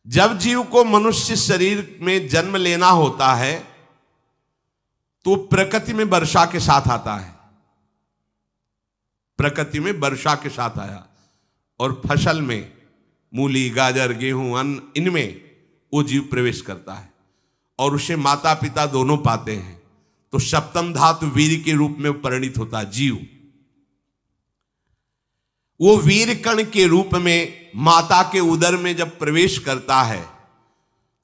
जब जीव को मनुष्य शरीर में जन्म लेना होता है तो प्रकृति में वर्षा के साथ आता है, प्रकृति में वर्षा के साथ आया, और फसल में मूली, गाजर, गेहूं, अन्न, इनमें वो जीव प्रवेश करता है और उसे माता पिता दोनों पाते हैं। तो सप्तम धातु वीर के रूप में परिणित होता है जीव। वो वीर कण के रूप में माता के उदर में जब प्रवेश करता है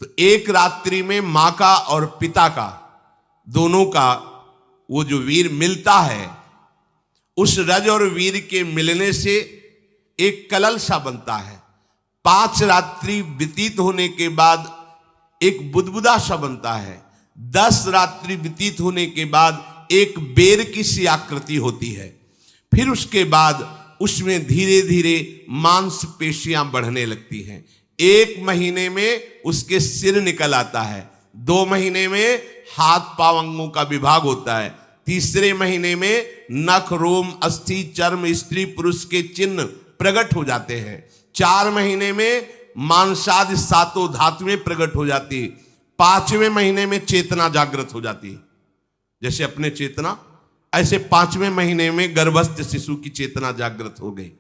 तो एक रात्रि में मां का और पिता का, दोनों का वो जो वीर मिलता है, उस रज और वीर के मिलने से एक कलल सा बनता है। 5 रात्रि व्यतीत होने के बाद एक बुदबुदा सा बनता है। 10 रात्रि व्यतीत होने के बाद एक बेर की सी आकृति होती है। फिर उसके बाद उसमें धीरे धीरे मांसपेशियां बढ़ने लगती हैं। 1 महीने में उसके सिर निकल आता है, 2 महीने में हाथ पांव अंगों का विभाग होता है, तीसरे महीने में नख, रोम, अस्थि, चर्म, स्त्री पुरुष के चिन्ह प्रकट हो जाते हैं, 4 महीने में मांसादि 7 धातुएं प्रकट हो जाती, 5वें महीने में चेतना जागृत हो जाती है। जैसे अपने चेतना, ऐसे 5वें महीने में गर्भस्थ शिशु की चेतना जागृत हो गई।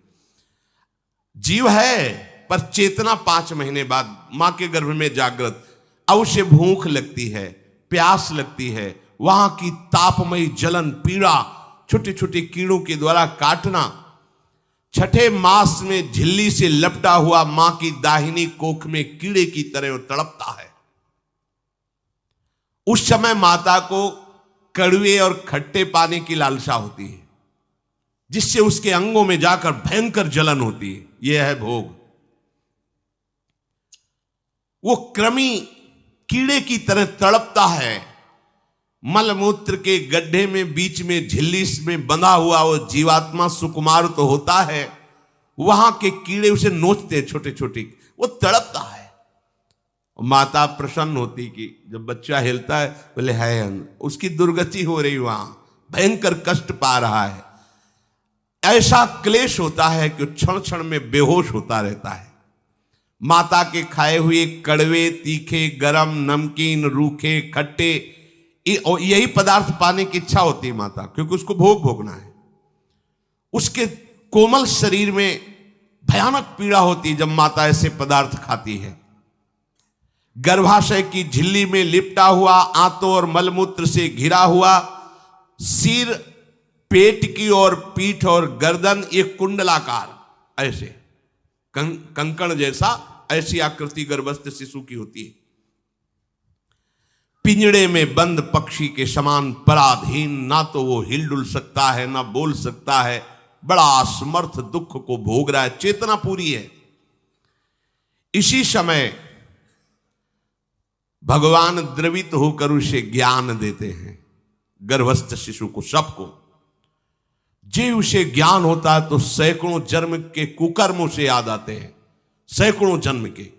जीव है पर चेतना 5 महीने बाद मां के गर्भ में जागृत। अब उसे भूख लगती है, प्यास लगती है, वहां की तापमयी जलन, पीड़ा, छोटे छोटे कीड़ों के द्वारा काटना, 6ठे मास में झिल्ली से लपटा हुआ मां की दाहिनी कोख में कीड़े की तरह तड़पता है। उस समय माता को कड़वे और खट्टे पानी की लालसा होती है, जिससे उसके अंगों में जाकर भयंकर जलन होती है। यह है भोग। वो कृमि कीड़े की तरह तड़पता है। मलमूत्र के गड्ढे में बीच में झिल्ली में बंधा हुआ वो जीवात्मा सुकुमार तो होता है, वहां के कीड़े उसे नोचते छोटे छोटे, वो तड़पता है। माता प्रसन्न होती कि जब बच्चा हिलता है, बोले है उसकी दुर्गति हो रही, वहां भयंकर कष्ट पा रहा है। ऐसा क्लेश होता है कि क्षण क्षण में बेहोश होता रहता है। माता के खाए हुए कड़वे, तीखे, गरम, नमकीन, रूखे, खट्टे, यही पदार्थ पाने की इच्छा होती है माता, क्योंकि उसको भोग भोगना है। उसके कोमल शरीर में भयानक पीड़ा होती है जब माता ऐसे पदार्थ खाती है। गर्भाशय की झिल्ली में लिपटा हुआ, आंतों और मलमूत्र से घिरा हुआ सिर, पेट की और पीठ और गर्दन एक कुंडलाकार, ऐसे कंकण जैसा, ऐसी आकृति गर्भस्थ शिशु की होती है। पिंजड़े में बंद पक्षी के समान पराधीन, ना तो वो हिलडुल सकता है ना बोल सकता है, बड़ा असमर्थ दुख को भोग रहा है, चेतना पूरी है। इसी समय भगवान द्रवित होकर उसे ज्ञान देते हैं, गर्भस्थ शिशु को, सबको। जे उसे ज्ञान होता है तो सैकड़ों जन्म के कुकर्म उसे याद आते हैं, सैकड़ों जन्म के।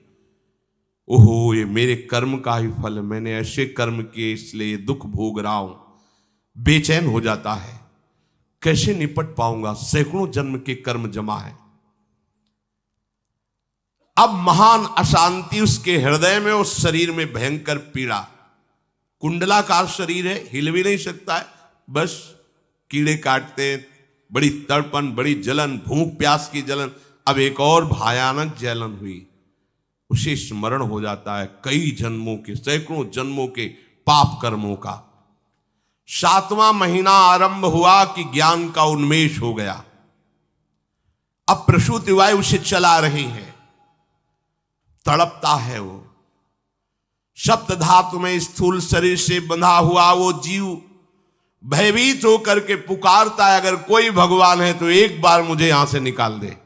ओहो, ये मेरे कर्म का ही फल है, मैंने ऐसे कर्म किए इसलिए दुख भोग रहा हूं। बेचैन हो जाता है, कैसे निपट पाऊंगा, सैकड़ों जन्म के कर्म जमा है। अब महान अशांति उसके हृदय में, उस शरीर में भयंकर पीड़ा। कुंडलाकार शरीर है, हिल भी नहीं सकता है, बस कीड़े काटते, बड़ी तड़पन, बड़ी जलन, भूख प्यास की जलन। अब एक और भयानक जलन हुई, उसे स्मरण हो जाता है कई जन्मों के, सैकड़ों जन्मों के पाप कर्मों का। 7वां महीना आरंभ हुआ कि ज्ञान का उन्मेष हो गया। अब प्रसूति वायु उसे चला रही है, तड़पता है वो। सप्त धातु में स्थूल शरीर से बंधा हुआ वो जीव भयभीत होकर के पुकारता है, अगर कोई भगवान है तो एक बार मुझे यहां से निकाल दे।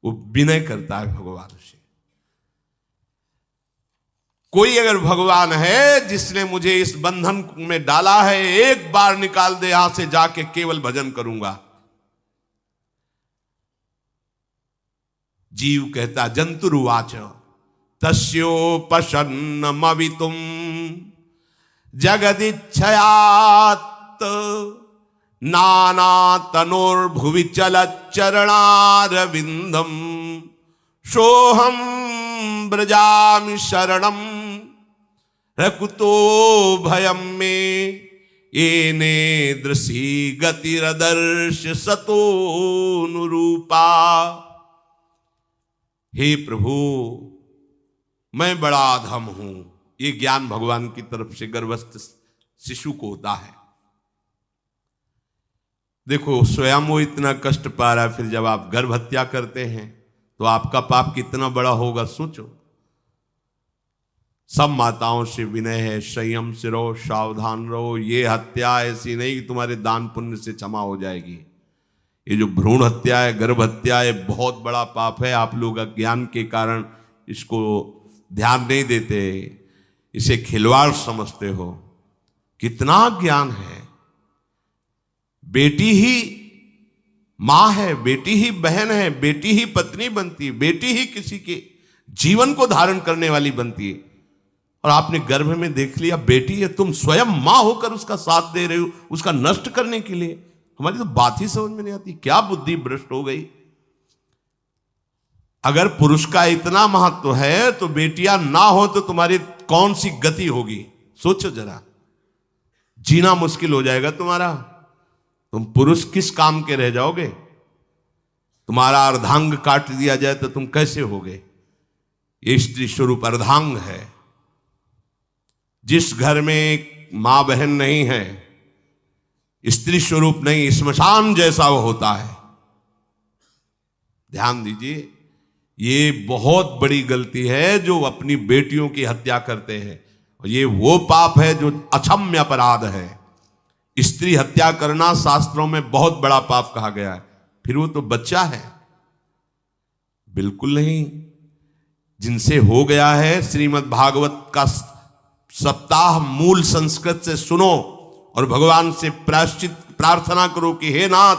वो विनय करता है भगवान से, कोई अगर भगवान है जिसने मुझे इस बंधन में डाला है, एक बार निकाल दे, यहां से जाके केवल भजन करूंगा। जीव कहता, जंतुरुवाच तस्योपशन्नमवितुम जगदिच्छयात् नाना तनोर्भुवि चलच्चरणारविंदम सोहम ब्रजामि शरणम रकुतो भयम में येने दृशी गतिरदर्श सतोनुरूपा। हे प्रभु, मैं बड़ा अधम हूं। ये ज्ञान भगवान की तरफ से गर्भस्थ शिशु को होता है। देखो, स्वयं वो इतना कष्ट पा रहा है, फिर जब आप गर्भ हत्या करते हैं तो आपका पाप कितना बड़ा होगा, सोचो। सब माताओं से विनय है, संयम से रहो, सावधान रहो। ये हत्या ऐसी नहीं कि तुम्हारे दान पुण्य से क्षमा हो जाएगी। ये जो भ्रूण हत्या है, गर्भ हत्या है, बहुत बड़ा पाप है। आप लोग अज्ञान के कारण इसको ध्यान नहीं देते, इसे खिलवाड़ समझते हो। कितना ज्ञान है। बेटी ही मां है, बेटी ही बहन है, बेटी ही पत्नी बनती है, बेटी ही किसी के जीवन को धारण करने वाली बनती है। और आपने गर्भ में देख लिया बेटी है, तुम स्वयं मां होकर उसका साथ दे रहे हो, उसका नष्ट करने के लिए। हमारी तो बात ही समझ में नहीं आती, क्या बुद्धि भ्रष्ट हो गई। अगर पुरुष का इतना महत्व है तो बेटियां ना हो तो तुम्हारी कौन सी गति होगी, सोचो जरा। जीना मुश्किल हो जाएगा तुम्हारा। तुम पुरुष किस काम के रह जाओगे। तुम्हारा अर्धांग काट दिया जाए तो तुम कैसे होगे। ये स्त्री स्वरूप अर्धांग है। जिस घर में मां बहन नहीं है, स्त्री स्वरूप नहीं, श्मशान जैसा वो होता है। ध्यान दीजिए, ये बहुत बड़ी गलती है जो अपनी बेटियों की हत्या करते हैं। और ये वो पाप है जो अक्षम्य अपराध है। स्त्री हत्या करना शास्त्रों में बहुत बड़ा पाप कहा गया है। फिर वो तो बच्चा है, बिल्कुल नहीं। जिनसे हो गया है, श्रीमद् भागवत का सप्ताह मूल संस्कृत से सुनो और भगवान से प्रायश्चित प्रार्थना करो कि हे नाथ,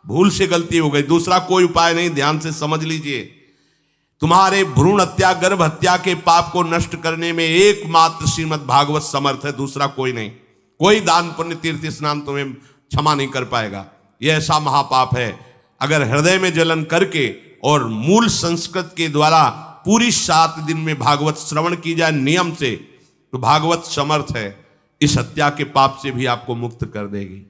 भूल से गलती हो गई, दूसरा कोई उपाय नहीं। ध्यान से समझ लीजिए, तुम्हारे भ्रूण हत्या गर्भ हत्या के पाप को नष्ट करने में एकमात्र श्रीमद् भागवत समर्थ है, दूसरा कोई नहीं। कोई दान पुण्य तीर्थ स्नान तुम्हें क्षमा नहीं कर पाएगा। यह ऐसा महापाप है। अगर हृदय में जलन करके और मूल संस्कृत के द्वारा पूरी 7 दिन में भागवत श्रवण की जाए नियम से, तो भागवत समर्थ है, इस हत्या के पाप से भी आपको मुक्त कर देगी।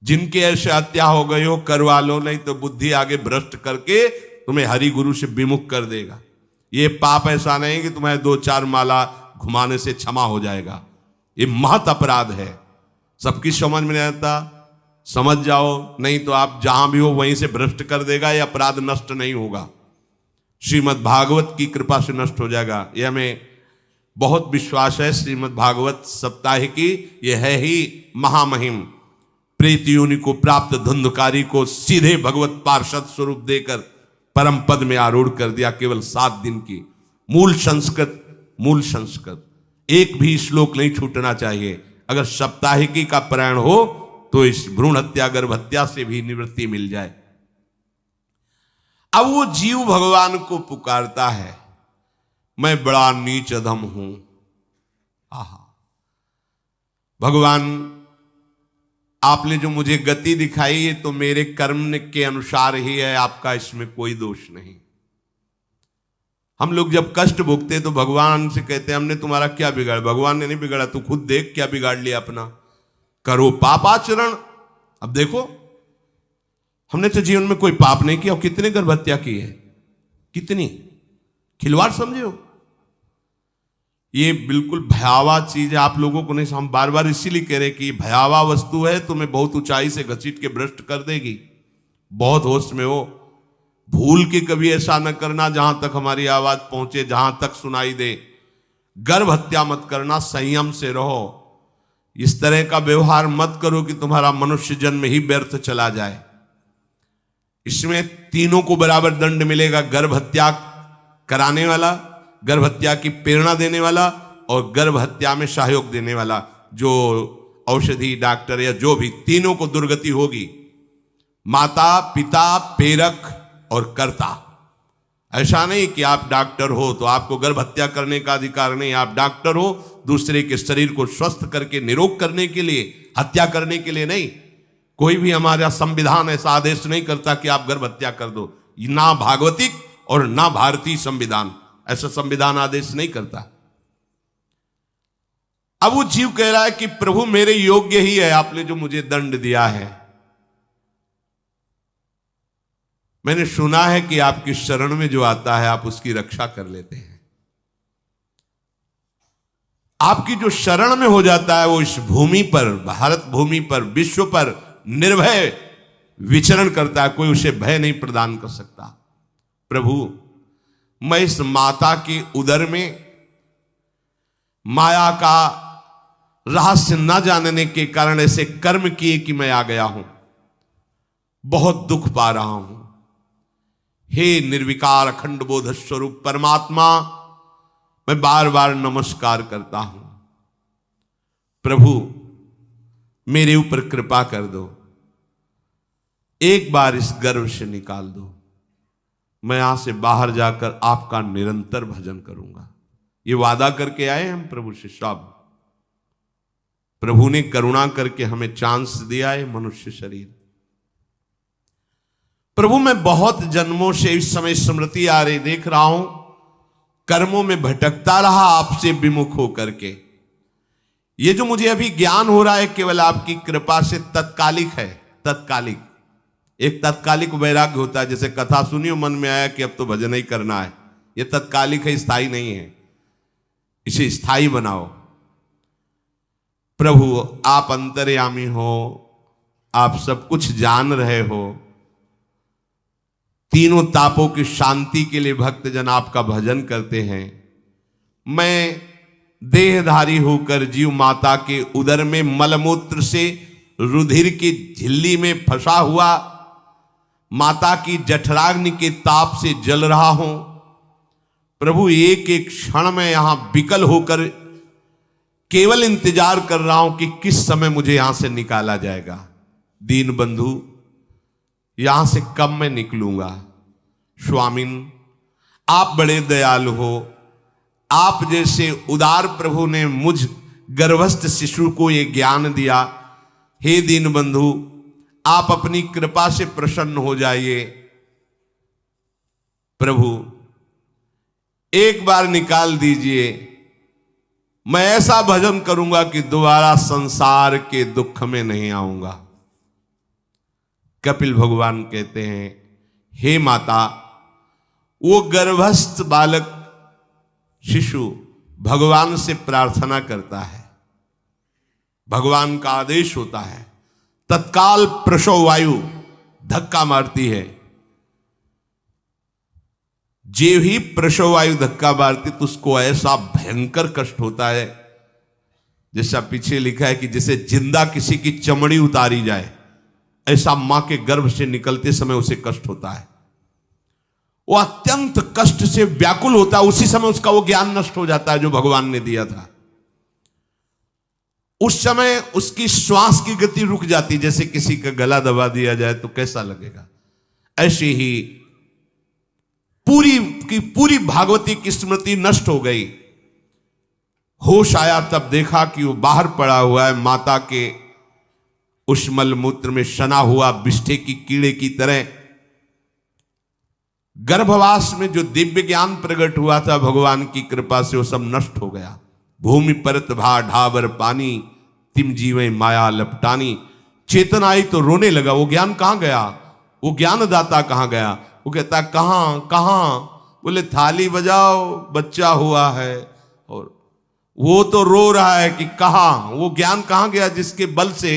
जिनके ऐसे हत्या हो गई हो करवा लो, नहीं तो बुद्धि आगे भ्रष्ट करके तुम्हें हरि गुरु से विमुख कर देगा। ये पाप ऐसा नहीं कि तुम्हें 2-4 माला घुमाने से क्षमा हो जाएगा। ये महत अपराध है। सबकी समझ में नहीं आता, समझ जाओ, नहीं तो आप जहां भी हो वहीं से भ्रष्ट कर देगा। ये अपराध नष्ट नहीं होगा, श्रीमद् भागवत की कृपा से नष्ट हो जाएगा। यह हमें बहुत विश्वास है। श्रीमद् भागवत सप्ताह की यह है ही महामहिम। प्रेत योनि को प्राप्त धुंधकारी को सीधे भगवत पार्षद स्वरूप देकर परम पद में आरूढ़ कर दिया। केवल 7 दिन की मूल संस्कृत एक भी श्लोक नहीं छूटना चाहिए। अगर सप्ताहिकी का पारायण हो तो इस भ्रूण हत्या गर्भ हत्या से भी निवृत्ति मिल जाए। अब वो जीव भगवान को पुकारता है, मैं बड़ा नीच अधम हूं। आहा, भगवान आपने जो मुझे गति दिखाई है तो मेरे कर्म के अनुसार ही है, आपका इसमें कोई दोष नहीं। हम लोग जब कष्ट भोगते तो भगवान से कहते हैं हमने तुम्हारा क्या बिगाड़ा। भगवान ने नहीं बिगाड़ा, तू खुद देख क्या बिगाड़ लिया अपना। करो पापाचरण। अब देखो, हमने तो जीवन में कोई पाप नहीं किया और कितने गर्भ हत्या की है, कितनी खिलवाड़ समझे हो। ये बिल्कुल भयावह चीज है। आप लोगों को नहीं, हम बार बार इसीलिए कह रहे कि भयावह वस्तु है, तुम्हें बहुत ऊंचाई से घसीट के भ्रष्ट कर देगी। बहुत होश में हो, भूल के कभी ऐसा न करना जहां तक हमारी आवाज पहुंचे, जहां तक सुनाई दे। गर्भ हत्या मत करना, संयम से रहो। इस तरह का व्यवहार मत करो कि तुम्हारा मनुष्य जन्म ही व्यर्थ चला जाए। इसमें तीनों को बराबर दंड मिलेगा, गर्भ हत्या कराने वाला, गर्भ हत्या की प्रेरणा देने वाला और गर्भ हत्या में सहयोग देने वाला। जो औषधि डॉक्टर या जो भी, तीनों को दुर्गति होगी। माता पिता प्रेरक और कर्ता। ऐसा नहीं कि आप डॉक्टर हो तो आपको गर्भ हत्या करने का अधिकार नहीं। आप डॉक्टर हो दूसरे के शरीर को स्वस्थ करके निरोग करने के लिए, हत्या करने के लिए नहीं। कोई भी हमारा संविधान ऐसा आदेश नहीं करता कि आप गर्भ हत्या कर दो, ना भागवतिक और ना भारतीय संविधान। ऐसा संविधान आदेश नहीं करता। अब वो जीव कह रहा है कि प्रभु मेरे योग्य ही है आपने जो मुझे दंड दिया है। मैंने सुना है कि आपकी शरण में जो आता है आप उसकी रक्षा कर लेते हैं। आपकी जो शरण में हो जाता है वो इस भूमि पर, भारत भूमि पर, विश्व पर निर्भय विचरण करता है, कोई उसे भय नहीं प्रदान कर सकता। प्रभु मैं इस माता के उदर में माया का रहस्य न जानने के कारण ऐसे कर्म किए कि मैं आ गया हूं, बहुत दुख पा रहा हूं। हे निर्विकार अखंड बोध स्वरूप परमात्मा, मैं बार बार नमस्कार करता हूं। प्रभु मेरे ऊपर कृपा कर दो, एक बार इस गर्भ से निकाल दो। मैं यहां से बाहर जाकर आपका निरंतर भजन करूंगा। ये वादा करके आए हम प्रभु से सब। प्रभु ने करुणा करके हमें चांस दिया है मनुष्य शरीर। प्रभु मैं बहुत जन्मों से इस समय स्मृति आ रही, देख रहा हूं कर्मों में भटकता रहा आपसे विमुख होकर के। ये जो मुझे अभी ज्ञान हो रहा है केवल आपकी कृपा से तत्कालिक है, तत्कालिक। एक तत्कालिक वैराग्य होता है, जैसे कथा सुनियो मन में आया कि अब तो भजन ही करना है। ये तत्कालिक है, स्थायी नहीं है। इसे स्थायी बनाओ। प्रभु आप अंतर्यामी हो, आप सब कुछ जान रहे हो। तीनों तापों की शांति के लिए भक्तजन आपका भजन करते हैं। मैं देहधारी होकर जीव माता के उदर में मलमूत्र से रुधिर की झिल्ली में फंसा हुआ माता की जठराग्नि के ताप से जल रहा हूं। प्रभु एक एक क्षण में यहां विकल होकर केवल इंतजार कर रहा हूं कि किस समय मुझे यहां से निकाला जाएगा। दीन बंधु यहां से कब मैं निकलूंगा। स्वामिन आप बड़े दयालु हो। आप जैसे उदार प्रभु ने मुझ गर्भस्थ शिशु को ये ज्ञान दिया। हे दीन बंधु आप अपनी कृपा से प्रसन्न हो जाइए। प्रभु एक बार निकाल दीजिए। मैं ऐसा भजन करूंगा कि दोबारा संसार के दुख में नहीं आऊंगा। कपिल भगवान कहते हैं, हे माता, वो गर्भस्थ बालक शिशु भगवान से प्रार्थना करता है, भगवान का आदेश होता है, तत्काल प्रसव वायु धक्का मारती है। जे ही प्रसव वायु धक्का मारती तो उसको ऐसा भयंकर कष्ट होता है, जैसा पीछे लिखा है कि जैसे जिंदा किसी की चमड़ी उतारी जाए, ऐसा मां के गर्भ से निकलते समय उसे कष्ट होता है। वो अत्यंत कष्ट से व्याकुल होता है। उसी समय उसका वो ज्ञान नष्ट हो जाता है जो भगवान ने दिया था। उस समय उसकी श्वास की गति रुक जाती, जैसे किसी का गला दबा दिया जाए तो कैसा लगेगा। ऐसे ही पूरी की पूरी भागवती की स्मृति नष्ट हो गई। होश आया तब देखा कि वो बाहर पड़ा हुआ है, माता के उस मलमूत्र में सना हुआ बिष्ठे की कीड़े की तरह। गर्भवास में जो दिव्य ज्ञान प्रकट हुआ था भगवान की कृपा से वो सब नष्ट हो गया। भूमि परत भा ढाबर पानी, तिम जीवे माया लपटानी। चेतन आई तो रोने लगा। वो ज्ञान कहां गया, वो ज्ञानदाता कहां गया। वो कहता कहां कहां। बोले थाली बजाओ, बच्चा हुआ है। और वो तो रो रहा है कि कहां, वो ज्ञान कहां गया जिसके बल से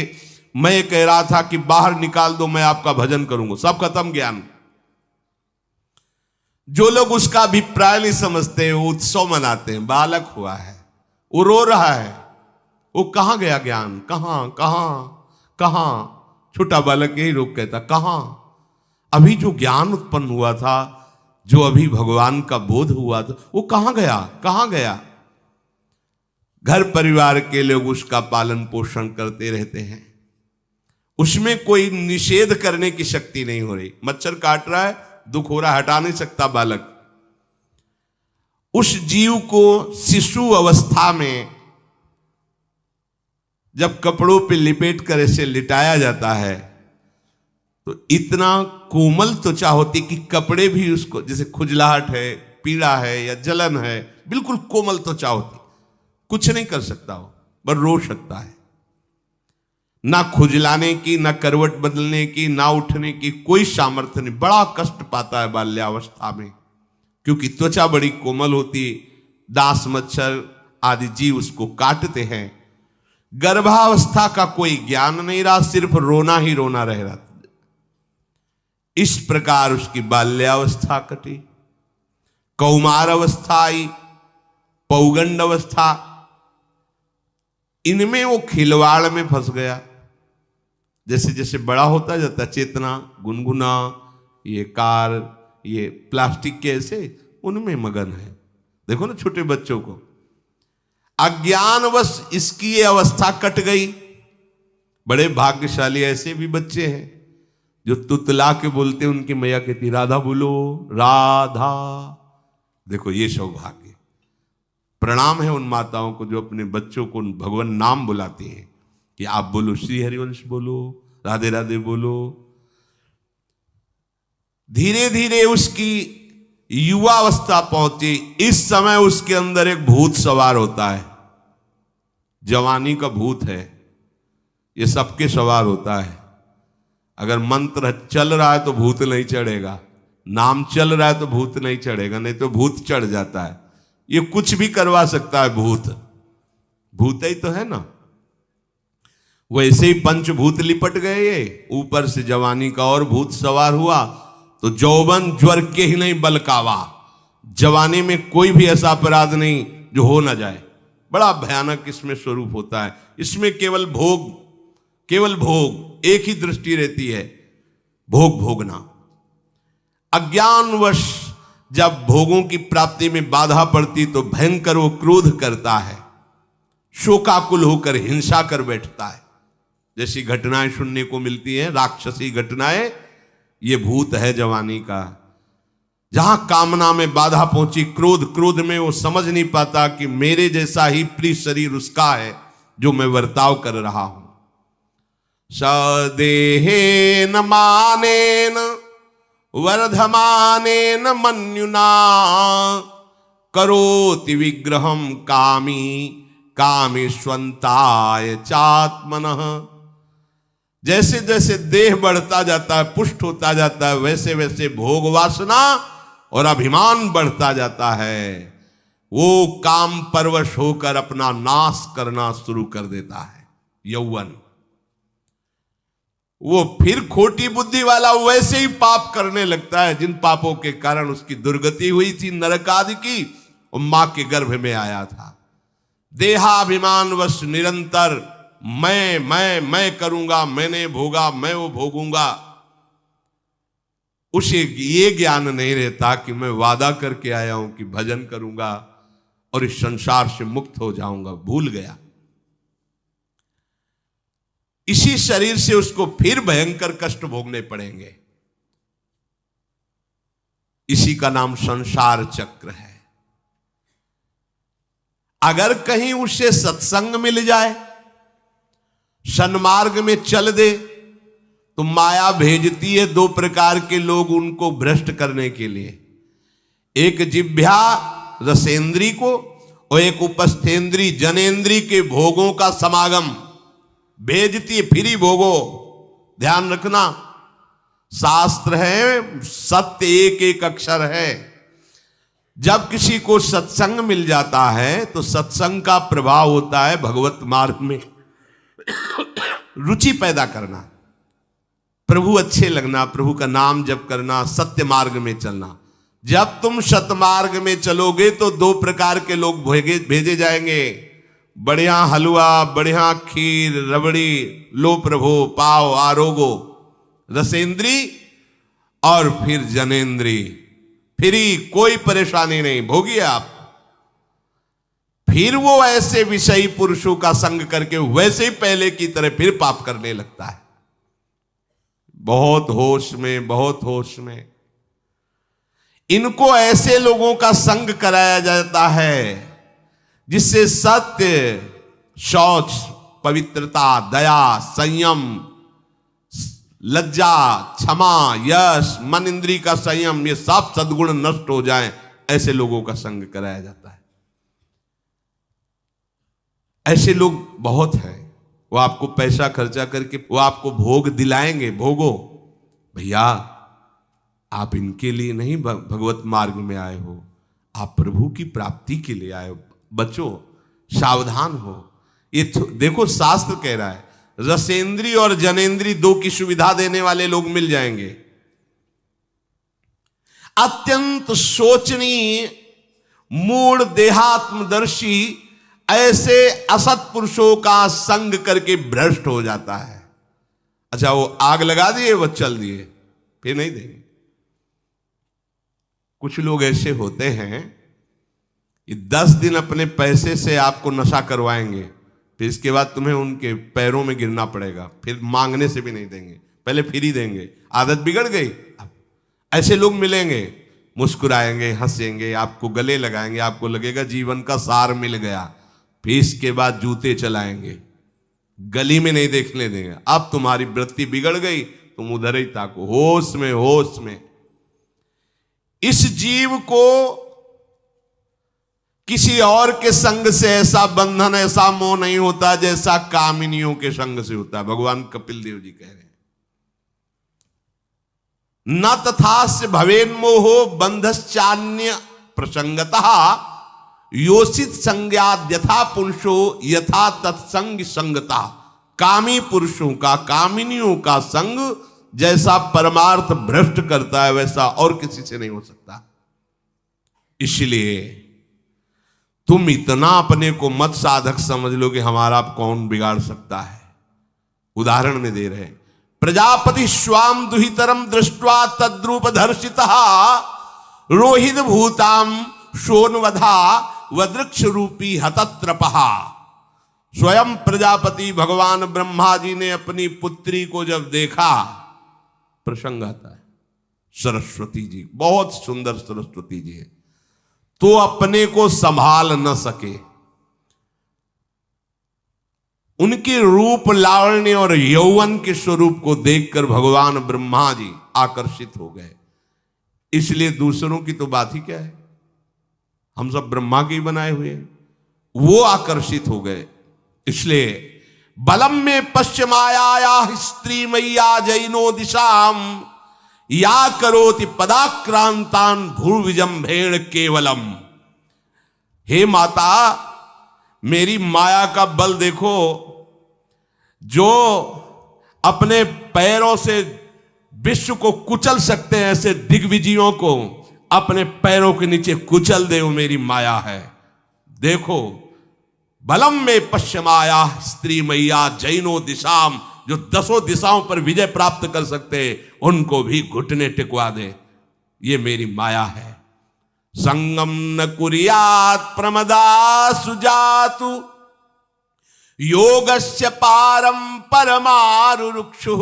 मैं कह रहा था कि बाहर निकाल दो, मैं आपका भजन करूंगा। सब खत्म ज्ञान। जो लोग उसका अभिप्राय नहीं समझते वो उत्सव मनाते हैं। बालक हुआ है, वो रो रहा है, वो कहां गया ज्ञान, कहां कहां कहां। छोटा बालक यही रोक कहता कहां। अभी जो ज्ञान उत्पन्न हुआ था, जो अभी भगवान का बोध हुआ था, वो कहां गया, कहां गया। घर परिवार के लोग उसका पालन पोषण करते रहते हैं, उसमें कोई निषेध करने की शक्ति नहीं हो रही। मच्छर काट रहा है, दुख हो रहा है, हटा नहीं सकता बालक। उस जीव को शिशु अवस्था में जब कपड़ों पे लिपेट कर ऐसे लिटाया जाता है तो इतना कोमल त्वचा होती कि कपड़े भी उसको, जैसे खुजलाहट है, पीड़ा है या जलन है, बिल्कुल कोमल त्वचा होती, कुछ नहीं कर सकता हो, बस रो सकता है। ना खुजलाने की, ना करवट बदलने की, ना उठने की कोई सामर्थ्य नहीं। बड़ा कष्ट पाता है बाल्यावस्था में, क्योंकि त्वचा बड़ी कोमल होती, दास मच्छर आदि जीव उसको काटते हैं। गर्भावस्था का कोई ज्ञान नहीं रहा, सिर्फ रोना ही रोना रह रहा। इस प्रकार उसकी बाल्यावस्था कटी, कौमार अवस्था आई, पौगंड अवस्था, इनमें वो खिलवाड़ में फंस गया। जैसे जैसे बड़ा होता जाता, चेतना, गुनगुना, ये कार, ये प्लास्टिक के ऐसे उनमें मगन है। देखो ना छोटे बच्चों को, अज्ञानवश इसकी ये अवस्था कट गई। बड़े भाग्यशाली ऐसे भी बच्चे हैं जो तुतला के बोलते, उनकी मैया कहती राधा बोलो, राधा। देखो ये सौभाग्य, प्रणाम है उन माताओं को जो अपने बच्चों को भगवान नाम बुलाती हैं कि आप बोलो, श्री हरिवंश बोलो, राधे राधे बोलो। धीरे धीरे उसकी युवावस्था पहुंची। इस समय उसके अंदर एक भूत सवार होता है, जवानी का भूत है, ये सबके सवार होता है। अगर मंत्र चल रहा है तो भूत नहीं चढ़ेगा, नाम चल रहा है तो भूत नहीं चढ़ेगा, नहीं तो भूत चढ़ जाता है। ये कुछ भी करवा सकता है भूत, भूत ही तो है ना। वैसे ही पंचभूत लिपट गए, ये ऊपर से जवानी का और भूत सवार हुआ तो जौवन ज्वर के ही नहीं बलकावा। जवानी में कोई भी ऐसा अपराध नहीं जो हो ना जाए। बड़ा भयानक इसमें स्वरूप होता है। इसमें केवल भोग, केवल भोग, एक ही दृष्टि रहती है, भोग भोगना। अज्ञानवश जब भोगों की प्राप्ति में बाधा पड़ती तो भयंकर वो क्रोध करता है, शोकाकुल होकर हिंसा कर बैठता है। जैसी घटनाएं सुनने को मिलती हैं, राक्षसी घटनाएं, ये भूत है जवानी का। जहां कामना में बाधा पहुंची, क्रोध, क्रोध में वो समझ नहीं पाता कि मेरे जैसा ही प्रिय शरीर उसका है जो मैं वर्ताव कर रहा हूं। सदेहेन मानेन वर्धमानेन मन्युना करोति विग्रहम कामी कामेष्वंताय चात्मनः। जैसे जैसे देह बढ़ता जाता है, पुष्ट होता जाता है, वैसे वैसे भोग वासना और अभिमान बढ़ता जाता है। वो काम परवश होकर अपना नाश करना शुरू कर देता है। यौवन, वो फिर खोटी बुद्धि वाला वैसे ही पाप करने लगता है जिन पापों के कारण उसकी दुर्गति हुई थी, नरक आदि की, और मां के गर्भ में आया था। देहाभिमान वश निरंतर मैं करूंगा, मैंने भोगा, मैं वो भोगूंगा। उसे ये ज्ञान नहीं रहता कि मैं वादा करके आया हूं कि भजन करूंगा और इस संसार से मुक्त हो जाऊंगा, भूल गया। इसी शरीर से उसको फिर भयंकर कष्ट भोगने पड़ेंगे। इसी का नाम संसार चक्र है। अगर कहीं उसे सत्संग मिल जाए, सन्मार्ग में चल दे, तो माया भेजती है दो प्रकार के लोग उनको भ्रष्ट करने के लिए। एक जिह्वा रसेंद्री को और एक उपस्थेंद्री जनेंद्री के भोगों का समागम भेजती है। फिर ही भोगो, ध्यान रखना, शास्त्र है, सत्य एक एक अक्षर है। जब किसी को सत्संग मिल जाता है तो सत्संग का प्रभाव होता है भगवत मार्ग में रुचि पैदा करना, प्रभु अच्छे लगना, प्रभु का नाम जप करना, सत्य मार्ग में चलना। जब तुम सतमार्ग में चलोगे तो दो प्रकार के लोग भेजे जाएंगे। बढ़िया हलवा, बढ़िया खीर, रबड़ी, लो प्रभु, पाओ, आरोगो, रसेंद्री और फिर जनेंद्री। फ्री, कोई परेशानी नहीं, भोगिए आप। फिर वो ऐसे विषयी पुरुषों का संग करके वैसे ही पहले की तरह फिर पाप करने लगता है। बहुत होश में, बहुत होश में। इनको ऐसे लोगों का संग कराया जाता है जिससे सत्य, शौच, पवित्रता, दया, संयम, लज्जा, क्षमा, यश, मन इंद्री का संयम, ये सब सद्गुण नष्ट हो जाएं, ऐसे लोगों का संग कराया जाता है। ऐसे लोग बहुत हैं, वो आपको पैसा खर्चा करके वो आपको भोग दिलाएंगे, भोगो भैया, आप इनके लिए नहीं भगवत मार्ग में आए हो, आप प्रभु की प्राप्ति के लिए आए हो। बचो, सावधान हो। ये देखो शास्त्र कह रहा है, रसेंद्री और जनेंद्री दो की सुविधा देने वाले लोग मिल जाएंगे। अत्यंत सोचनीय, मूढ़, देहात्मदर्शी ऐसे असत पुरुषों का संग करके भ्रष्ट हो जाता है। अच्छा, वो आग लगा दिए, वो चल दिए, फिर नहीं देंगे। कुछ लोग ऐसे होते हैं, ये 10 दिन अपने पैसे से आपको नशा करवाएंगे, फिर इसके बाद तुम्हें उनके पैरों में गिरना पड़ेगा, फिर मांगने से भी नहीं देंगे, पहले फ्री देंगे। आदत बिगड़ गई। ऐसे लोग मिलेंगे, मुस्कुराएंगे, हंसेंगे, आपको गले लगाएंगे, आपको लगेगा जीवन का सार मिल गया, फिर इसके बाद जूते चलाएंगे, गली में नहीं देखने देंगे। अब तुम्हारी वृत्ति बिगड़ गई, तुम उधर ही ताको, होश में, होश में। इस जीव को किसी और के संग से ऐसा बंधन, ऐसा मोह नहीं होता जैसा कामिनियों के संग से होता है। भगवान कपिल देव जी कह रहे हैं, न तथास्य भवेन्मोहो बंधश्चान्य प्रसंगतः योषित संज्ञाद यथा पुरुषो यथा तत्संग संगता। कामी पुरुषों का, कामिनियों का संग जैसा परमार्थ भ्रष्ट करता है, वैसा और किसी से नहीं हो सकता। इसलिए तुम इतना अपने को मत साधक समझ लो कि हमारा कौन बिगाड़ सकता है। उदाहरण में दे रहे हैं, प्रजापति स्वाम दुहितरम दृष्ट्वा तद्रूप धर्षितः रोहित भूताम शोनवधा वदृक्ष रूपी हतत्रपहा। स्वयं प्रजापति भगवान ब्रह्मा जी ने अपनी पुत्री को जब देखा, प्रसंग आता है, सरस्वती जी, बहुत सुंदर सरस्वती जी है, तो अपने को संभाल न सके। उनके रूप, लावण्य और यौवन के स्वरूप को देखकर भगवान ब्रह्मा जी आकर्षित हो गए। इसलिए दूसरों की तो बात ही क्या है, हम सब ब्रह्मा के ही बनाए हुए हैं, वो आकर्षित हो गए। इसलिए बलम में पश्चिमाया स्त्री मैया जैनो दिशाम या करोति पदाक्रांतान भूर्विजंभेण केवलम। हे माता, मेरी माया का बल देखो, जो अपने पैरों से विश्व को कुचल सकते हैं, ऐसे दिग्विजयों को अपने पैरों के नीचे कुचल दे, वो मेरी माया है। देखो, बलम में पश्चिमाया स्त्री मैया जैनो दिशाम, जो 10 दिशाओं पर विजय प्राप्त कर सकते, उनको भी घुटने टिकवा दे, ये मेरी माया है। संगम न कुर्यात् प्रमदा सुजातु योगस्य पारम परमारुरुक्षु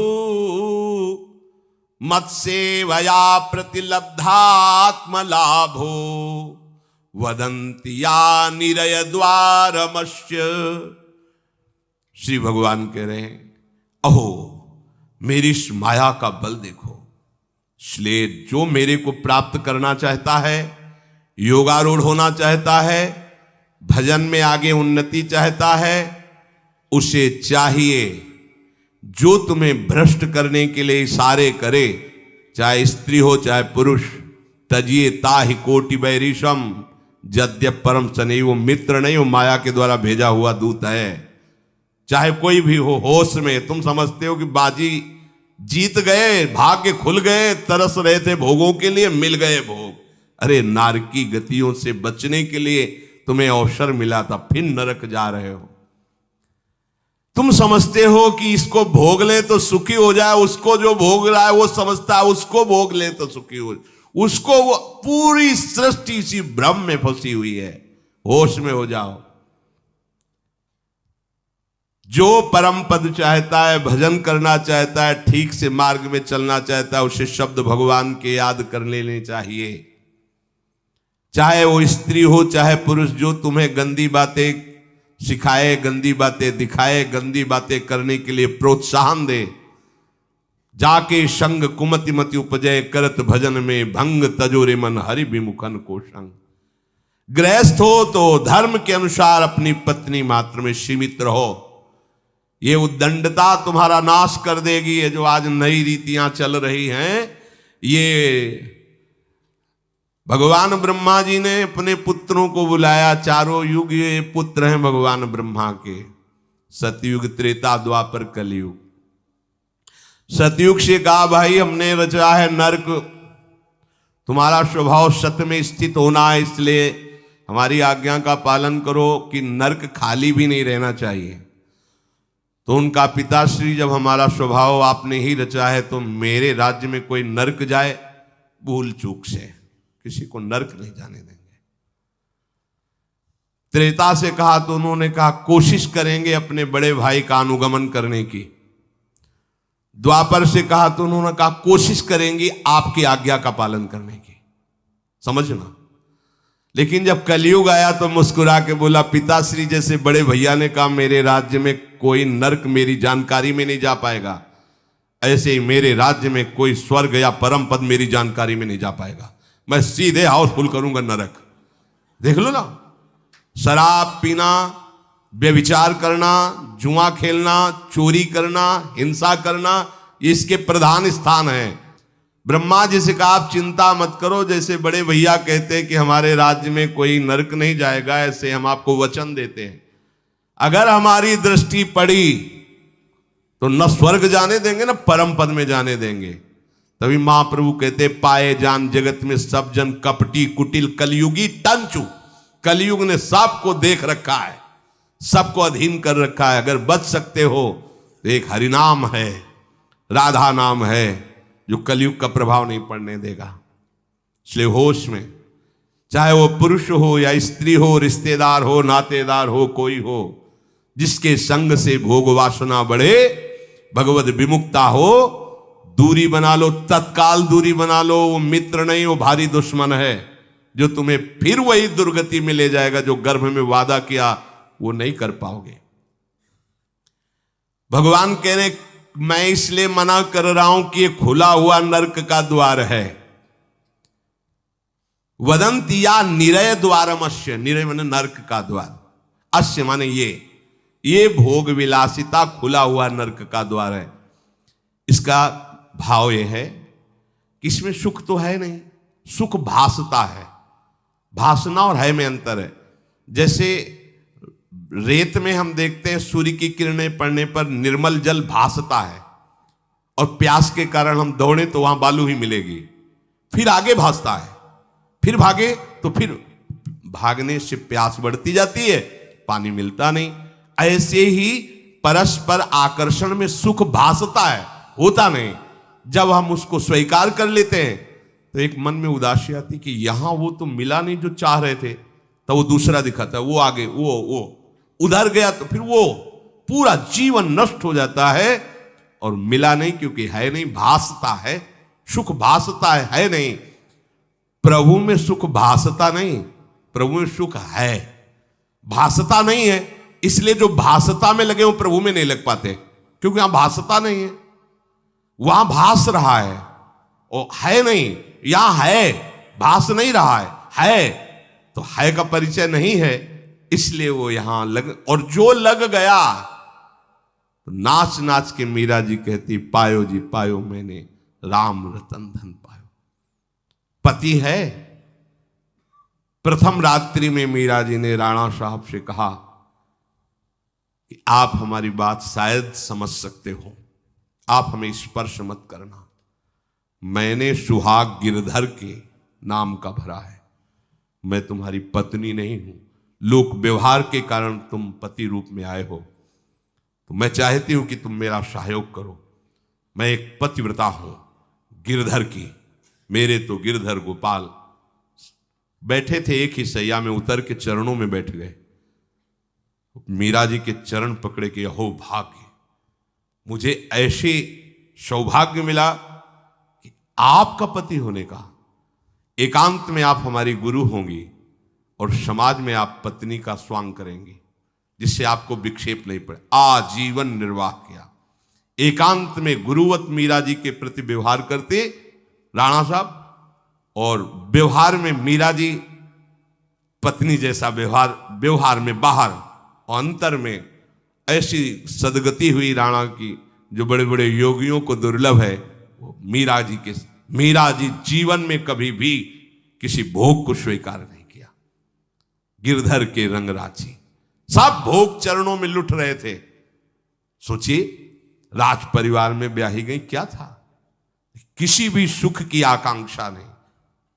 मत्सेवया प्रतिलब्धात्म लाभो वदंति या निरय द्वारमस्य। श्री भगवान कह रहे हैं, अहो मेरी इस माया का बल देखो। इसलिए जो मेरे को प्राप्त करना चाहता है, योगारूढ़ होना चाहता है, भजन में आगे उन्नति चाहता है, उसे चाहिए जो तुम्हें भ्रष्ट करने के लिए इशारे करे, चाहे स्त्री हो चाहे पुरुष, तजिए ताहि कोटि बैरिशम यद्यप परम सने। वो मित्र नहीं, वो माया के द्वारा भेजा हुआ दूत है। चाहे कोई भी हो, होश में तुम समझते हो कि बाजी जीत गए, भाग्य खुल गए, तरस रहे थे भोगों के लिए, मिल गए भोग। अरे नारकी गतियों से बचने के लिए तुम्हें अवसर मिला था, फिर नरक जा रहे हो। तुम समझते हो कि इसको भोग ले तो सुखी हो जाए, उसको जो भोग रहा है वो समझता है उसको भोग ले तो सुखी हो, उसको वो पूरी सृष्टि इसी भ्रम में फंसी हुई है। होश में हो जाओ। जो परम पद चाहता है, भजन करना चाहता है, ठीक से मार्ग में चलना चाहता है, उसे शब्द भगवान के याद कर लेने चाहिए। चाहे वो स्त्री हो चाहे पुरुष, जो तुम्हें गंदी बातें सिखाए, गंदी बातें दिखाए, गंदी बातें करने के लिए प्रोत्साहन दे, जाके संग कुमति मति उपजय करत भजन में भंग तजोरे मन हरि विमुखन को संग। गृहस्थ हो तो धर्म के अनुसार अपनी पत्नी मात्र में सीमित रहो। ये उद्दंडता तुम्हारा नाश कर देगी। ये जो आज नई रीतियां चल रही हैं, ये भगवान ब्रह्मा जी ने अपने पुत्रों को बुलाया। चारों युग ये पुत्र हैं भगवान ब्रह्मा के, सतयुग, त्रेता, द्वापर, कलयुग। सतयुग से कहा भाई हमने रचा है नरक, तुम्हारा स्वभाव सत्य में स्थित होना है, इसलिए हमारी आज्ञा का पालन करो कि नरक खाली भी नहीं रहना चाहिए। तो उनका पिताश्री, जब हमारा स्वभाव आपने ही रचा है तो मेरे राज्य में कोई नरक जाए, भूल चूक से किसी को नरक नहीं जाने देंगे। त्रेता से कहा तो उन्होंने कहा कोशिश करेंगे अपने बड़े भाई का अनुगमन करने की। द्वापर से कहा तो उन्होंने कहा कोशिश करेंगे आपकी आज्ञा का पालन करने की। समझना। लेकिन जब कलयुग आया तो मुस्कुरा के बोला, पिताश्री जैसे बड़े भैया ने कहा मेरे राज्य में कोई नरक मेरी जानकारी में नहीं जा पाएगा, ऐसे ही मेरे राज्य में कोई स्वर्ग या परम पद मेरी जानकारी में नहीं जा पाएगा। मैं सीधे हाउसफुल करूंगा नरक। देख लो ना, शराब पीना, व्यभिचार करना, जुआ खेलना, चोरी करना, हिंसा करना, इसके प्रधान स्थान है। ब्रह्मा जी से कहा आप चिंता मत करो, जैसे बड़े भैया कहते हैं कि हमारे राज्य में कोई नरक नहीं जाएगा, ऐसे हम आपको वचन देते हैं। अगर हमारी दृष्टि पड़ी तो न स्वर्ग जाने देंगे न परम पद में जाने देंगे। तभी महाप्रभु कहते पाए जान जगत में सब जन कपटी कुटिल कलयुगी टंचू। कलयुग ने सबको देख रखा है, सबको अधीन कर रखा है। अगर बच सकते हो तो एक हरिनाम है, राधा नाम है, जो कलयुग का प्रभाव नहीं पड़ने देगा। इसलिए होश में, चाहे वो पुरुष हो या स्त्री हो, रिश्तेदार हो, नातेदार हो, कोई हो, जिसके संग से भोग वासना बढ़े, भगवत विमुक्ता हो, दूरी बना लो, तत्काल दूरी बना लो। वो मित्र नहीं, वो भारी दुश्मन है, जो तुम्हें फिर वही दुर्गति में ले जाएगा जो गर्भ में वादा किया वो नहीं कर पाओगे। भगवान कह रहे मैं इसलिए मना कर रहा हूं कि ये खुला हुआ नरक का द्वार है। वदंती या निरय द्वारमस्य, निरय माने नरक का द्वार, अस्य माने ये भोग विलासिता खुला हुआ नरक का द्वार है। इसका भाव यह है कि इसमें सुख तो है नहीं, सुख भासता है। भासना और है में अंतर है। जैसे रेत में हम देखते हैं सूर्य की किरणें पड़ने पर निर्मल जल भासता है, और प्यास के कारण हम दौड़े तो वहां बालू ही मिलेगी, फिर आगे भासता है, फिर भागे तो फिर भागने से प्यास बढ़ती जाती है, पानी मिलता नहीं। ऐसे ही परस्पर आकर्षण में सुख भासता है, होता नहीं। जब हम उसको स्वीकार कर लेते हैं तो एक मन में उदासी आती कि यहां वो तो मिला नहीं जो चाह रहे थे, तो वो दूसरा दिखाता है, वो आगे, वो उधर गया तो फिर वो पूरा जीवन नष्ट हो जाता है। और मिला नहीं क्योंकि है नहीं, भासता है, सुख भासता है नहीं। प्रभु में सुख भासता नहीं, प्रभु में सुख है, भासता नहीं है। इसलिए जो भासता में लगे वो प्रभु में नहीं लग पाते, क्योंकि यहां भासता नहीं है, वहां भास रहा है, और है नहीं। यहां है, भास नहीं रहा है तो है का परिचय नहीं है, इसलिए वो यहां लग। और जो लग गया तो नाच नाच के मीरा जी कहती पायो जी पायो मैंने राम रतन धन पायो। पति है। प्रथम रात्रि में मीरा जी ने राणा साहब से कहा कि आप हमारी बात शायद समझ सकते हो, आप हमें स्पर्श मत करना। मैंने सुहाग गिरधर के नाम का भरा है, मैं तुम्हारी पत्नी नहीं हूं। लोक व्यवहार के कारण तुम पति रूप में आए हो, तो मैं चाहती हूं कि तुम मेरा सहयोग करो। मैं एक पतिव्रता हूं गिरधर की। मेरे तो गिरधर गोपाल बैठे थे एक ही सैया में, उतर के चरणों में बैठ गए। मीरा जी के चरण पकड़े के अहो भाग्य, मुझे ऐसे सौभाग्य मिला कि आपका पति होने का। एकांत में आप हमारी गुरु होंगी और समाज में आप पत्नी का स्वांग करेंगी, जिससे आपको विक्षेप नहीं पड़े। आजीवन निर्वाह किया, एकांत में गुरुवत मीरा जी के प्रति व्यवहार करते राणा साहब, और व्यवहार में मीरा जी पत्नी जैसा व्यवहार में बाहर, और अंतर में ऐसी सदगति हुई राणा की जो बड़े बड़े योगियों को दुर्लभ है। वो मीरा जी जीवन में कभी भी किसी भोग को स्वीकार नहीं किया। गिरधर के रंग राची, सब भोग चरणों में लुट रहे थे। सोचिए, राज परिवार में ब्याही गई, क्या था, किसी भी सुख की आकांक्षा नहीं।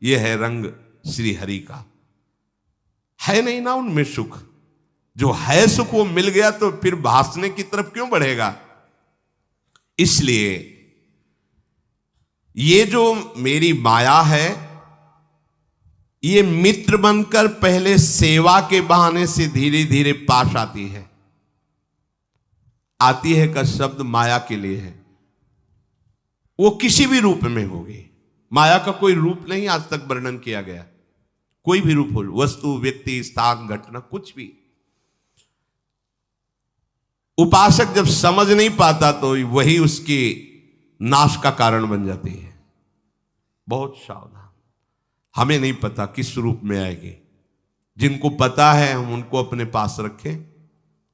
यह है रंग श्री हरि का, है नहीं ना उनमें सुख। जो है सुख वो मिल गया तो फिर भासने की तरफ क्यों बढ़ेगा। इसलिए ये जो मेरी माया है, ये मित्र बनकर पहले सेवा के बहाने से धीरे धीरे पास आती है। आती है का शब्द माया के लिए है, वो किसी भी रूप में होगी। माया का कोई रूप नहीं आज तक वर्णन किया गया, कोई भी रूप हो, वस्तु, व्यक्ति, स्थान, घटना, कुछ भी। उपासक जब समझ नहीं पाता तो वही उसके नाश का कारण बन जाती है। बहुत सावधान, हमें नहीं पता किस रूप में आएगी। जिनको पता है हम उनको अपने पास रखें।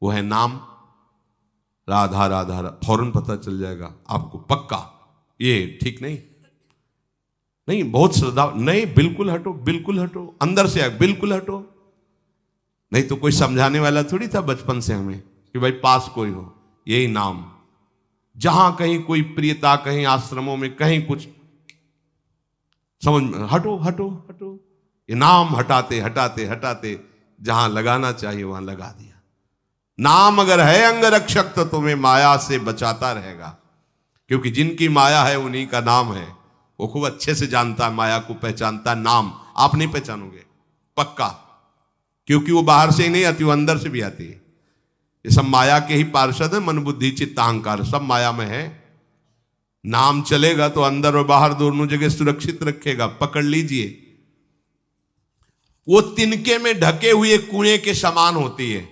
वो है नाम, राधा राधा, फौरन पता चल जाएगा आपको पक्का। ये ठीक नहीं, नहीं बहुत श्रद्धा, नहीं बिल्कुल हटो, बिल्कुल हटो, अंदर से बिल्कुल हटो। नहीं तो कोई समझाने वाला थोड़ी था बचपन से हमें कि भाई पास कोई हो, यही नाम। जहां कहीं कोई प्रियता, कहीं आश्रमों में कहीं कुछ समझ में, हटो हटो हटो, ये नाम हटाते हटाते हटाते जहां लगाना चाहिए वहां लगा दिया। नाम अगर है अंगरक्षक तो तुम्हें माया से बचाता रहेगा, क्योंकि जिनकी माया है उन्हीं का नाम है। वो खूब अच्छे से जानता है, माया को पहचानता है। नाम आप नहीं पहचानोगे पक्का, क्योंकि वो बाहर से ही नहीं आती, वो अंदर से भी आती है। ये सब माया के ही पार्षद है, मन बुद्धि चित्त अहंकार सब माया में है। नाम चलेगा तो अंदर और बाहर दोनों जगह सुरक्षित रखेगा। पकड़ लीजिए, वो तिनके में ढके हुए कुएं के समान होती है।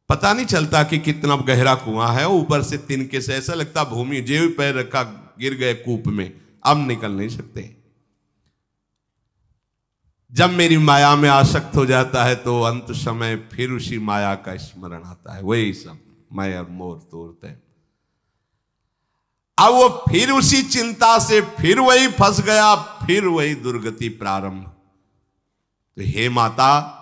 पता नहीं चलता कि कितना गहरा कुआं है, ऊपर से तिनके से ऐसा लगता भूमि, जेब पैर रखा गिर गए कूप में, अब निकल नहीं सकते। जब मेरी माया में आसक्त हो जाता है तो अंत समय फिर उसी माया का स्मरण आता है। वही सब मैं और मोर तोड़ते हैं। अब वो फिर उसी चिंता से फिर वही फंस गया, फिर वही दुर्गति प्रारंभ। तो हे माता,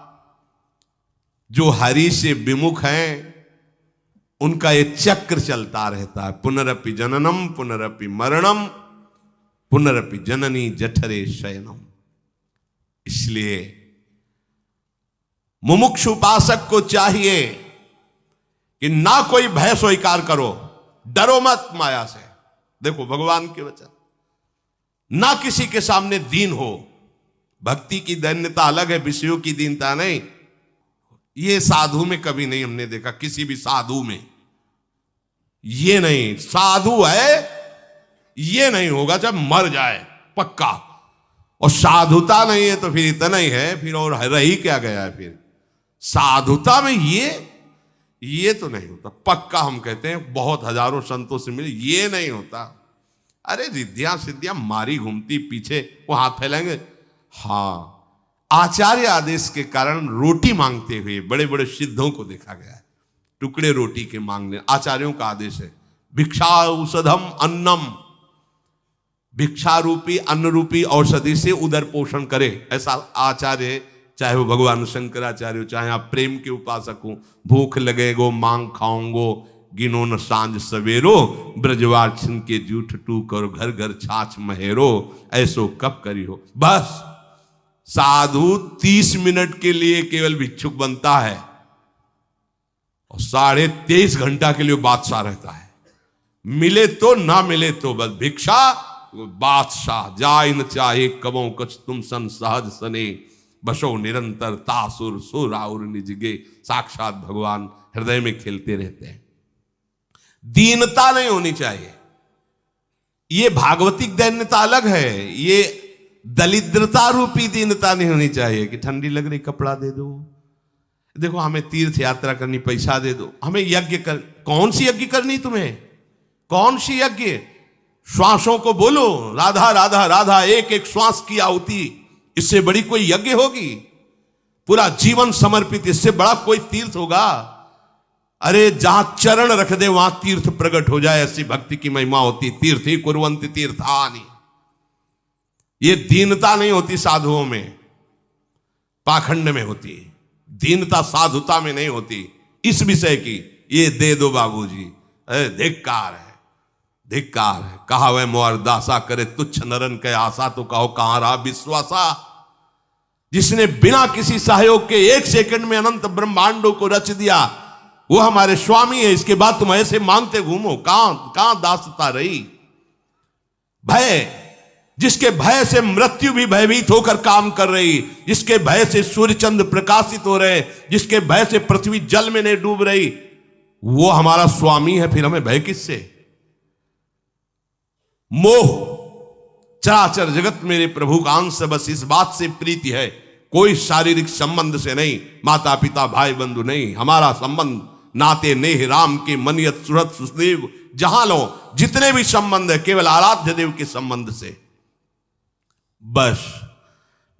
जो हरि से विमुख हैं उनका ये चक्र चलता रहता है। पुनरपि जननम पुनरपि मरणम पुनरपि जननी जठरे शयनम। इसलिए मुमुक्षु उपासक को चाहिए कि ना कोई भय स्वीकार करो, डरो मत माया से। देखो भगवान के वचन, ना किसी के सामने दीन हो। भक्ति की दैन्यता अलग है, विषयों की दीनता नहीं। ये साधु में कभी नहीं हमने देखा, किसी भी साधु में ये नहीं। साधु है ये नहीं होगा जब मर जाए पक्का, और साधुता नहीं है तो फिर इतना ही है, फिर और रही क्या गया है। फिर साधुता में ये तो नहीं होता पक्का। हम कहते हैं बहुत हजारों संतों से मिले, ये नहीं होता। अरे रिद्धियां सिद्धियां मारी घूमती पीछे, वो हाथ फैलाएंगे। हाँ, आचार्य आदेश के कारण रोटी मांगते हुए बड़े बड़े सिद्धों को देखा गया है। टुकड़े रोटी के मांगने, आचार्यों का आदेश है। भिक्षा औषधम अन्नम, भिक्षा रूपी अन्न रूपी औषधि से उदर पोषण करे, ऐसा आचार्य। चाहे वो भगवान शंकराचार्य हो, चाहे आप प्रेम के उपासक हो। भूख लगेगो मांग खाऊंगो, गिनो न सांझ सवेरो, ब्रजवार छिन के जूठ टूक और घर घर छाछ महेरो, ऐसो कब करी हो। बस साधु 30 मिनट के लिए केवल भिक्षुक बनता है और 23.5 घंटा के लिए बादशाह रहता है। मिले तो ना मिले तो बस भिक्षा बादशाह। जाय न चाहे कबों कछ तुम सन सहज सने, बसो निरंतर तासुर सुर और निजगे। साक्षात भगवान हृदय में खेलते रहते हैं। दीनता नहीं होनी चाहिए। ये भागवतिक दैन्यता अलग है, ये दलिद्रता रूपी दीनता नहीं होनी चाहिए कि ठंडी लग रही कपड़ा दे दो, देखो हमें तीर्थ यात्रा करनी पैसा दे दो, हमें यज्ञ कर। कौन सी यज्ञ करनी तुम्हें? कौन सी यज्ञ? श्वासों को बोलो राधा राधा राधा, एक एक श्वास की आहुति, इससे बड़ी कोई यज्ञ होगी? पूरा जीवन समर्पित, इससे बड़ा कोई तीर्थ होगा? अरे जहां चरण रख दे वहां तीर्थ प्रकट हो जाए, ऐसी भक्ति की महिमा होती। तीर्थ ही कुर्वन्ति तीर्थानि। ये दीनता नहीं होती साधुओं में, पाखंड में होती। दीनता साधुता में नहीं होती। इस विषय की ये दे दो बाबूजी, अरे धिक्कार है, धिक्कार है। कहा वह मोर दासा करे तुच्छ नरन के आशा, तो कहो कहां रहा विश्वासा। जिसने बिना किसी सहयोग के 1 सेकंड में अनंत ब्रह्मांडों को रच दिया, वो हमारे स्वामी है। इसके बाद तुम ऐसे मांगते घूमो, कहां दासता रही? भय, जिसके भय से मृत्यु भी भयभीत होकर काम कर रही, जिसके भय से सूर्य चंद्र प्रकाशित हो रहे, जिसके भय से पृथ्वी जल में नहीं डूब रही, वो हमारा स्वामी है। फिर हमें भय किससे? मोह, चराचर जगत मेरे प्रभु का अंश, बस इस बात से प्रीति है। कोई शारीरिक संबंध से नहीं, माता पिता भाई बंधु नहीं। हमारा संबंध नाते नेह राम के मनियत सुरत सुदेव। जहां लो जितने भी संबंध है, केवल आराध्य देव के संबंध से। बस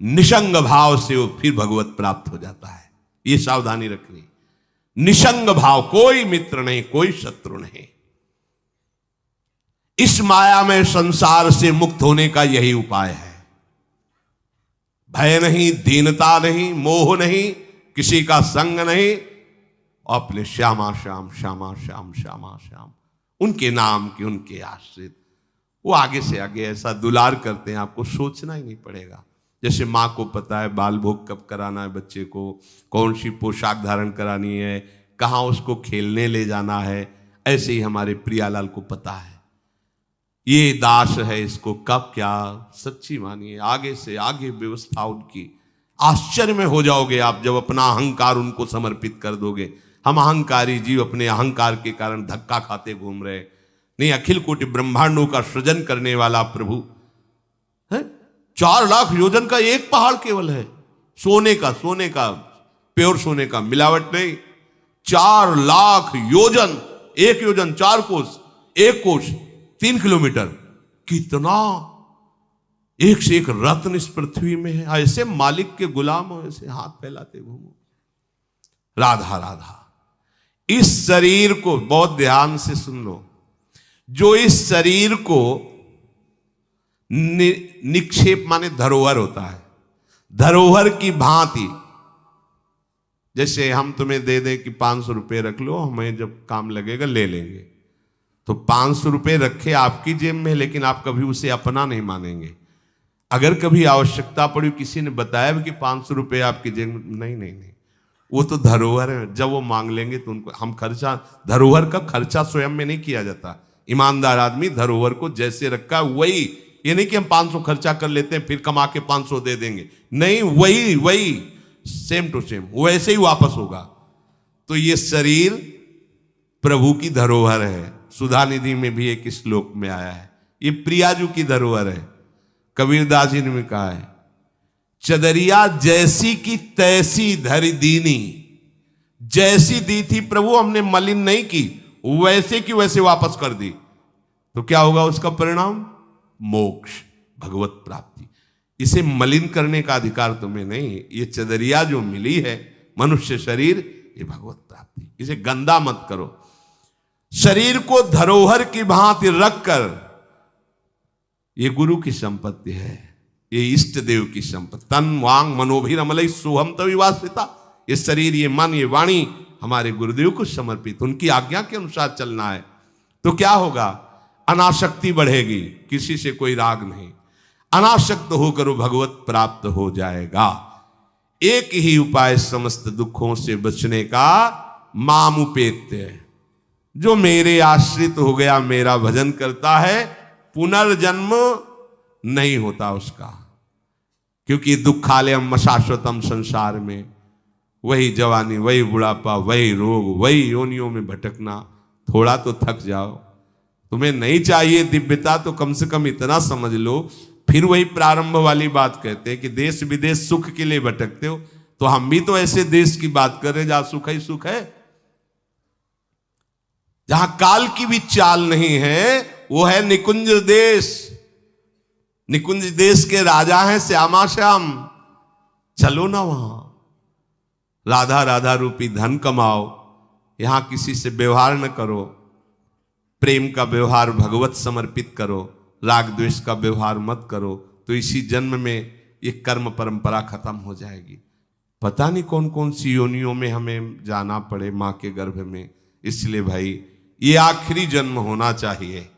निसंग भाव से वो फिर भगवत प्राप्त हो जाता है। ये सावधानी रखनी। निसंग भाव, कोई मित्र नहीं, कोई शत्रु नहीं। इस माया में संसार से मुक्त होने का यही उपाय है। भय नहीं, दीनता नहीं, मोह नहीं, किसी का संग नहीं, अपने श्यामा श्याम श्यामा श्याम श्यामा श्याम, उनके नाम के, उनके आश्रित। वो आगे से आगे ऐसा दुलार करते हैं, आपको सोचना ही नहीं पड़ेगा। जैसे माँ को पता है बाल भोग कब कराना है बच्चे को, कौन सी पोशाक धारण करानी है, कहाँ उसको खेलने ले जाना है, ऐसे ही हमारे प्रियालाल को पता है ये दास है, इसको कब क्या। सच्ची मानिए, आगे से आगे व्यवस्था उनकी। आश्चर्य में हो जाओगे आप जब अपना अहंकार उनको समर्पित कर दोगे। हम अहंकारी जीव अपने अहंकार के कारण धक्का खाते घूम रहे। नहीं, अखिल कोटि ब्रह्मांडों का सृजन करने वाला प्रभु है। 4 लाख योजन का एक पहाड़ केवल है, सोने का प्योर सोने का, मिलावट नहीं। 4 लाख योजन, 1 योजन 4 कोस, 1 कोस 3 किलोमीटर। कितना एक से एक रत्न इस पृथ्वी में है। ऐसे मालिक के गुलाम हो, ऐसे हाथ फैलाते घूमो। राधा राधा। इस शरीर को बहुत ध्यान से सुन लो। जो इस शरीर को निक्षेप माने धरोहर होता है, धरोहर की भांति। जैसे हम तुम्हें दे दें कि 500 रुपये रख लो, हमें जब काम लगेगा ले लेंगे, तो 500 रुपये रखे आपकी जेब में, लेकिन आप कभी उसे अपना नहीं मानेंगे। अगर कभी आवश्यकता पड़ी, किसी ने बताया कि 500 रुपये आपकी जेब में, नहीं, वो तो धरोहर है। जब वो मांग लेंगे तो उनको हम खर्चा, धरोहर का खर्चा स्वयं में नहीं किया जाता। ईमानदार आदमी धरोहर को जैसे रखा वही, ये नहीं कि हम 500 खर्चा कर लेते हैं फिर कमा के 500 दे देंगे, नहीं, वही सेम टू सेम वैसे ही वापस होगा। तो ये शरीर प्रभु की धरोहर है। सुधा निधि में भी एक श्लोक में आया है, ये प्रियाजू की धरोहर है। कबीरदास जी ने कहा है, चदरिया जैसी की तैसी धरि दीनी। जैसी दी थी प्रभु, हमने मलिन नहीं की, वैसे की वैसे वापस कर दी। तो क्या होगा उसका परिणाम? मोक्ष, भगवत प्राप्ति। इसे मलिन करने का अधिकार तुम्हें नहीं। ये चदरिया जो मिली है, मनुष्य शरीर, ये भगवत प्राप्ति। इसे गंदा मत करो। शरीर को धरोहर की भांति रखकर, ये गुरु की संपत्ति है, ये इष्ट देव की संपत्ति। तन वांग मनोभिरमलई सोहम तविवासिता। ये शरीर, ये मन, ये वाणी हमारे गुरुदेव को समर्पित, उनकी आज्ञा के अनुसार चलना है। तो क्या होगा? अनासक्ति बढ़ेगी, किसी से कोई राग नहीं। अनासक्त होकर वो भगवत प्राप्त हो जाएगा। एक ही उपाय समस्त दुखों से बचने का, मामुपेत्य। जो मेरे आश्रित हो गया, मेरा भजन करता है, पुनर्जन्म नहीं होता उसका। क्योंकि दुखालयम शाश्वतम, संसार में वही जवानी, वही बुढ़ापा, वही रोग, वही योनियों में भटकना। थोड़ा तो थक जाओ। तुम्हें नहीं चाहिए दिव्यता, तो कम से कम इतना समझ लो। फिर वही प्रारंभ वाली बात कहते हैं कि देश विदेश सुख के लिए भटकते हो, तो हम भी तो ऐसे देश की बात कर रहे हैं जहां सुख ही सुख है। जहां काल की भी चाल नहीं है, वो है निकुंज देश। निकुंज देश के राजा हैं श्यामा श्याम। चलो ना वहां, राधा राधा रूपी धन कमाओ, यहां किसी से व्यवहार न करो, प्रेम का व्यवहार भगवत समर्पित करो, राग द्वेष का व्यवहार मत करो, तो इसी जन्म में ये कर्म परंपरा खत्म हो जाएगी। पता नहीं कौन कौन सी योनियों में हमें जाना पड़े मां के गर्भ में। इसलिए भाई ये आखिरी जन्म होना चाहिए,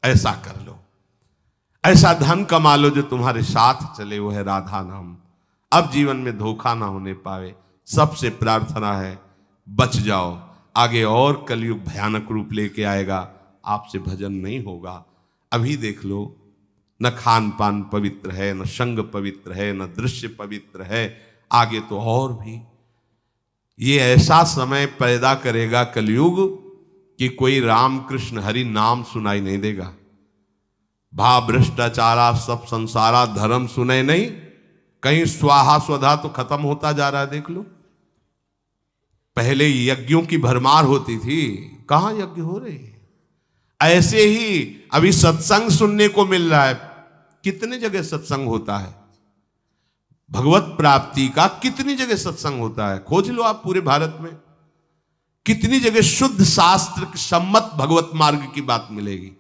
ऐसा कर लो, ऐसा धन कमा लो जो तुम्हारे साथ चले, वो है राधा नाम। अब जीवन में धोखा ना होने पावे। सबसे प्रार्थना है बच जाओ, आगे और कलयुग भयानक रूप लेके आएगा, आपसे भजन नहीं होगा। अभी देख लो, न खान पान पवित्र है, न संग पवित्र है, न दृश्य पवित्र है, आगे तो और भी। ये ऐसा समय पैदा करेगा कलयुग कि कोई राम कृष्ण हरि नाम सुनाई नहीं देगा। भा भ्रष्टाचारा सब संसारा धर्म सुने नहीं, कहीं स्वाहा स्वधा तो खत्म होता जा रहा है। देख लो, पहले यज्ञों की भरमार होती थी, कहां यज्ञ हो रहे हैं। ऐसे ही अभी सत्संग सुनने को मिल रहा है, कितने जगह सत्संग होता है, भगवत प्राप्ति का कितनी जगह सत्संग होता है, खोज लो आप पूरे भारत में। कितनी जगह शुद्ध शास्त्र सम्मत भगवत मार्ग की बात मिलेगी।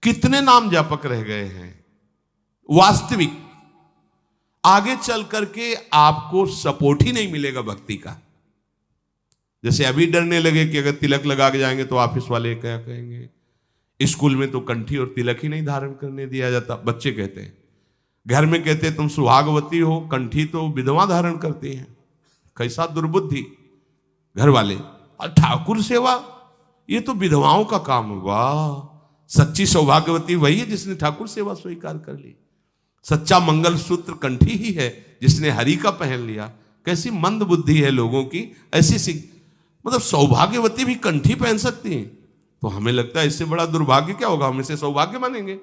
कितने नाम जापक रह गए हैं वास्तविक। आगे चल करके आपको सपोर्ट ही नहीं मिलेगा भक्ति का। जैसे अभी डरने लगे कि अगर तिलक लगा के जाएंगे तो ऑफिस वाले क्या कहेंगे, स्कूल में तो कंठी और तिलक ही नहीं धारण करने दिया जाता। बच्चे कहते हैं, घर में कहते हैं तुम सुहागवती हो, कंठी तो विधवा धारण करती हैं। कैसा दुर्बुद्धि घर वाले। और ठाकुर सेवा ये तो विधवाओं का काम हुआ। सच्ची सौभाग्यवती वही है जिसने ठाकुर सेवा स्वीकार कर ली। सच्चा मंगल सूत्र कंठी ही है जिसने हरि का पहन लिया। कैसी मंद बुद्धि है लोगों की। ऐसी मतलब सौभाग्यवती भी कंठी पहन सकती हैं, तो हमें लगता है इससे बड़ा दुर्भाग्य क्या होगा, हम इसे सौभाग्य मानेंगे।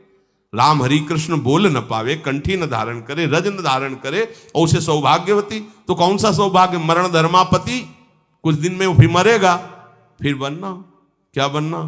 राम हरि कृष्ण बोल न पावे, कंठी न धारण करे, रज न धारण करे और उसे सौभाग्यवती, तो कौन सा सौभाग्य। मरण धर्मापति, कुछ दिन में वो भी मरेगा, फिर बनना क्या बनना,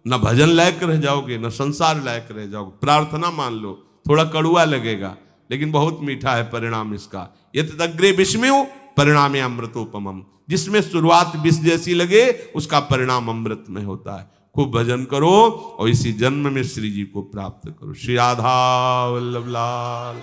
न भजन लायक रह जाओगे न संसार लायक रह जाओगे। प्रार्थना मान लो, थोड़ा कड़ुआ लगेगा लेकिन बहुत मीठा है परिणाम इसका। यत् अग्रे विस्मयो परिणामे अमृतोपमम। जिसमें शुरुआत विष जैसी लगे उसका परिणाम अमृत में होता है। खूब भजन करो और इसी जन्म में श्री जी को प्राप्त करो। श्री राधा वल्लभ लाल।